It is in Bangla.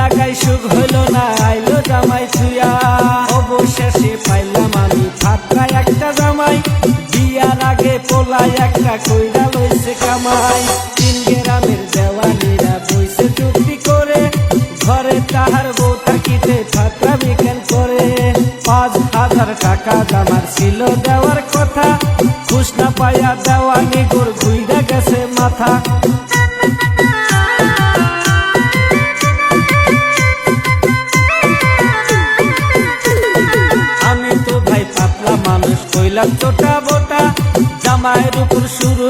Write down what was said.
জায়গায় সুখ হইল না, আইলো জামাই ছুয়া। অবশেষে পাইলাম আমি ফাতরা একটা জামাই, বিয়ার আগে পোলাই একটা কইরা লইছে কামাই। 3 গ্রামের দেওয়ানিরা বইছে চুক্তি করে, ঘরে তাহার বউ থাকিতে ফাতরা বিকেল করে। 5,000 টাকা জামার ছিল দেওয়ার কথা, খুশ না পাইয়া দেওয়ানি গোর ঘুইরা গেছে মাথা। আমি তো ভাই পাতলা মানুষ, কইলাম ছোটা বোটা, জামাইয়ের উপর শুরু